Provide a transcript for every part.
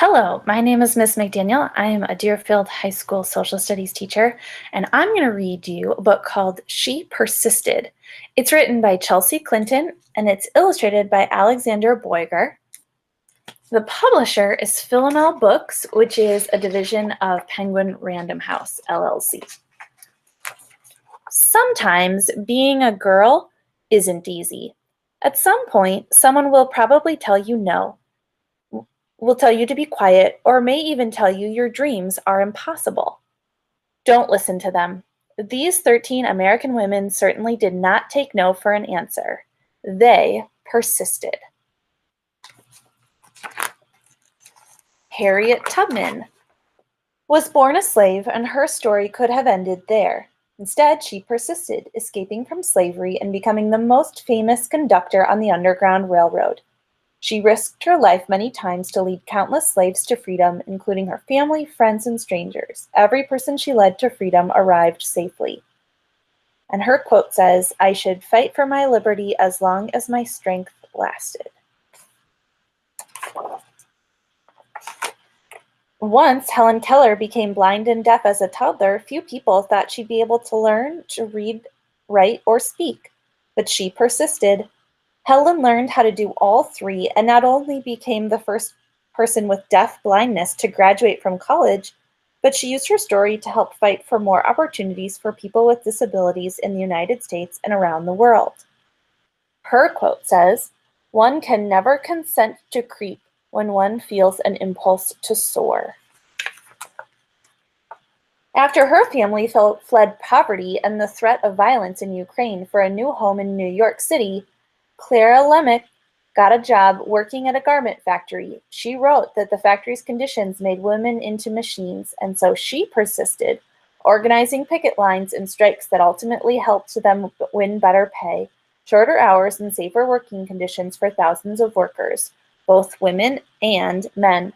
Hello, my name is Miss McDaniel. I am a Deerfield High School social studies teacher, and I'm going to read you a book called She Persisted. It's written by Chelsea Clinton, and it's illustrated by Alexander Boyger. The publisher is Philomel Books, which is a division of Penguin Random House, LLC. Sometimes being a girl isn't easy. At some point, someone will probably tell you no, will tell you to be quiet, or may even tell you your dreams are impossible. Don't listen to them. These 13 American women certainly did not take no for an answer. They persisted. Harriet Tubman was born a slave, and her story could have ended there. Instead, she persisted, escaping from slavery and becoming the most famous conductor on the Underground Railroad. She risked her life many times to lead countless slaves to freedom, including her family, friends, and strangers. Every person she led to freedom arrived safely. And her quote says, "I should fight for my liberty as long as my strength lasted." Once Helen Keller became blind and deaf as a toddler, few people thought she'd be able to learn to read, write, or speak. But she persisted. Helen learned how to do all three and not only became the first person with deaf blindness to graduate from college, but she used her story to help fight for more opportunities for people with disabilities in the United States and around the world. Her quote says, "One can never consent to creep when one feels an impulse to soar." After her family fled poverty and the threat of violence in Ukraine for a new home in New York City, Clara Lemick got a job working at a garment factory. She wrote that the factory's conditions made women into machines, and so she persisted, organizing picket lines and strikes that ultimately helped them win better pay, shorter hours, and safer working conditions for thousands of workers, both women and men.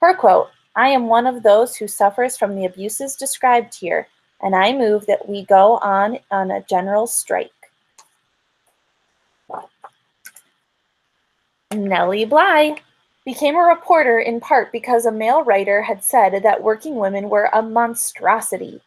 Her quote, "I am one of those who suffers from the abuses described here, and I move that we go on a general strike." Nellie Bly became a reporter in part because a male writer had said that working women were a monstrosity,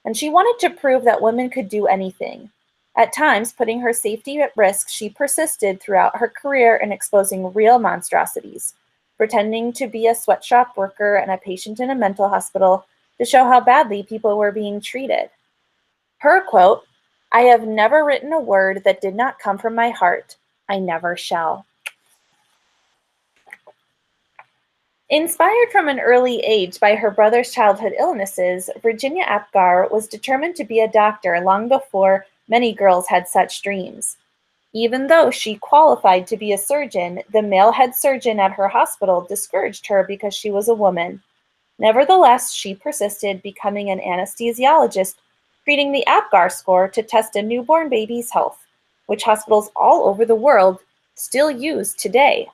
and she wanted to prove that women could do anything. At times, putting her safety at risk, she persisted throughout her career in exposing real monstrosities, pretending to be a sweatshop worker and a patient in a mental hospital to show how badly people were being treated. Her quote, "I have never written a word that did not come from my heart. I never shall." Inspired from an early age by her brother's childhood illnesses, Virginia Apgar was determined to be a doctor long before many girls had such dreams. Even though she qualified to be a surgeon, the male head surgeon at her hospital discouraged her because she was a woman. Nevertheless, she persisted, becoming an anesthesiologist, creating the Apgar score to test a newborn baby's health, which hospitals all over the world still use today.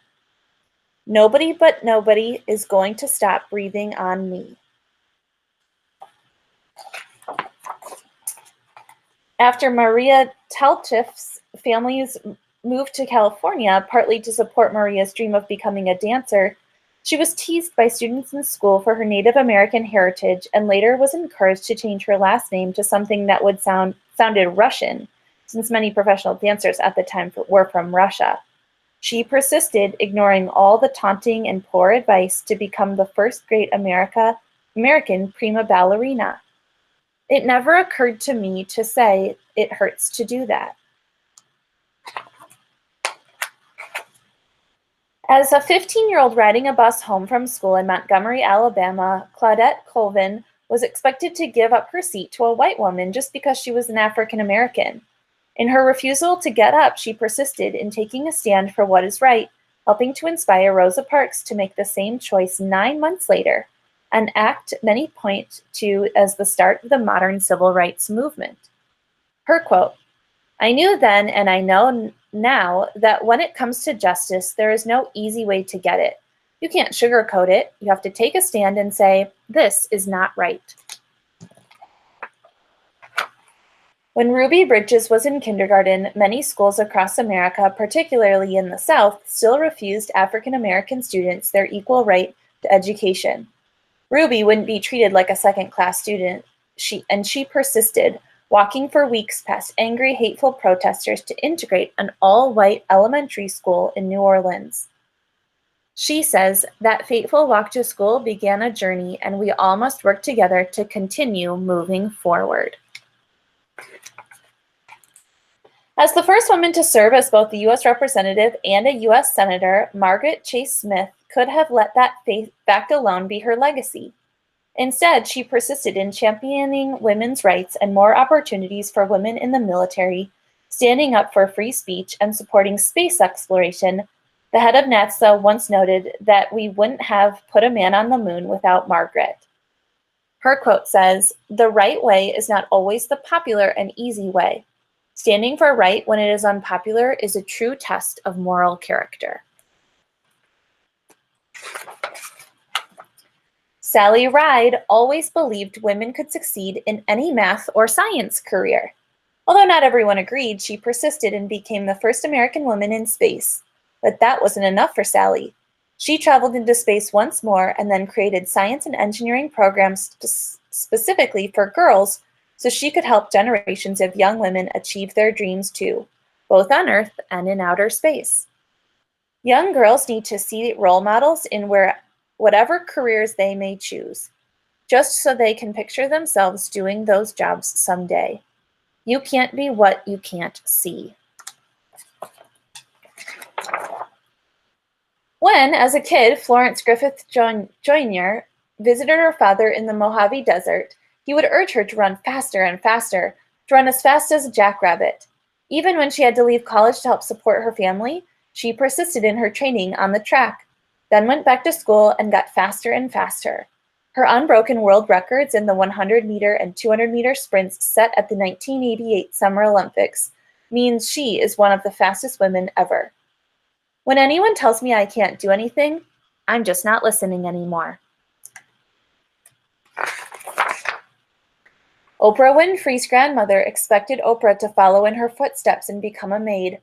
Nobody but nobody is going to stop breathing on me. After Maria Telchiff's families moved to California, partly to support Maria's dream of becoming a dancer, she was teased by students in school for her Native American heritage and later was encouraged to change her last name to something that would sounded Russian, since many professional dancers at the time were from Russia. She persisted, ignoring all the taunting and poor advice, to become the first great American prima ballerina. It never occurred to me to say it hurts to do that. As a 15-year-old riding a bus home from school in Montgomery, Alabama, Claudette Colvin was expected to give up her seat to a white woman just because she was an African American. In her refusal to get up, she persisted in taking a stand for what is right, helping to inspire Rosa Parks to make the same choice 9 months later, an act many point to as the start of the modern civil rights movement. Her quote, "I knew then and I know now that when it comes to justice, there is no easy way to get it. You can't sugarcoat it. You have to take a stand and say, this is not right." When Ruby Bridges was in kindergarten, many schools across America, particularly in the South, still refused African American students their equal right education. Ruby wouldn't be treated like a second-class student. She persisted, walking for weeks past angry, hateful protesters to integrate an all-white elementary school in New Orleans. She says, "That fateful walk to school began a journey, and we all must work together to continue moving forward." As the first woman to serve as both a U.S. representative and a U.S. senator, Margaret Chase Smith could have let that fact alone be her legacy. Instead, she persisted in championing women's rights and more opportunities for women in the military, standing up for free speech and supporting space exploration. The head of NASA once noted that we wouldn't have put a man on the moon without Margaret. Her quote says, "The right way is not always the popular and easy way. Standing for right when it is unpopular is a true test of moral character." Sally Ride always believed women could succeed in any math or science career. Although not everyone agreed, she persisted and became the first American woman in space. But that wasn't enough for Sally. She traveled into space once more and then created science and engineering programs specifically for girls so she could help generations of young women achieve their dreams too, both on Earth and in outer space. Young girls need to see role models in whatever careers they may choose, just so they can picture themselves doing those jobs someday. You can't be what you can't see. When, as a kid, Florence Griffith Jr. visited her father in the Mojave Desert, he would urge her to run faster and faster, to run as fast as a jackrabbit. Even when she had to leave college to help support her family, she persisted in her training on the track, then went back to school and got faster and faster. Her unbroken world records in the 100-meter and 200-meter sprints set at the 1988 Summer Olympics means she is one of the fastest women ever. When anyone tells me I can't do anything, I'm just not listening anymore. Oprah Winfrey's grandmother expected Oprah to follow in her footsteps and become a maid.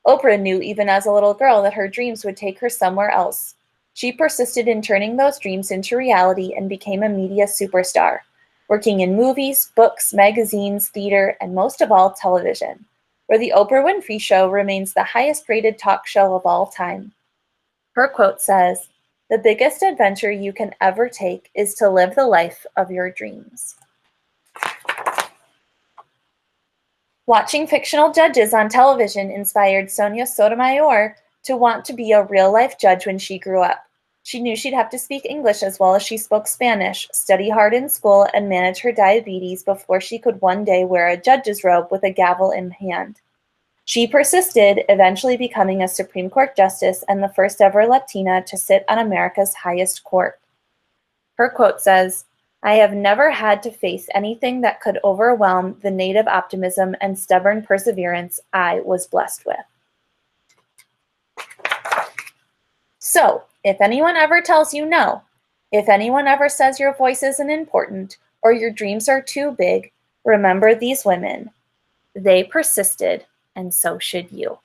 Oprah knew even as a little girl that her dreams would take her somewhere else. She persisted in turning those dreams into reality and became a media superstar, working in movies, books, magazines, theater, and most of all, television, where The Oprah Winfrey Show remains the highest-rated talk show of all time. Her quote says, "The biggest adventure you can ever take is to live the life of your dreams." Watching fictional judges on television inspired Sonia Sotomayor to want to be a real-life judge when she grew up. She knew she'd have to speak English as well as she spoke Spanish, study hard in school, and manage her diabetes before she could one day wear a judge's robe with a gavel in hand. She persisted, eventually becoming a Supreme Court justice and the first ever Latina to sit on America's highest court. Her quote says, "I have never had to face anything that could overwhelm the native optimism and stubborn perseverance I was blessed with." So, if anyone ever tells you no, if anyone ever says your voice isn't important or your dreams are too big, remember these women. They persisted, and so should you.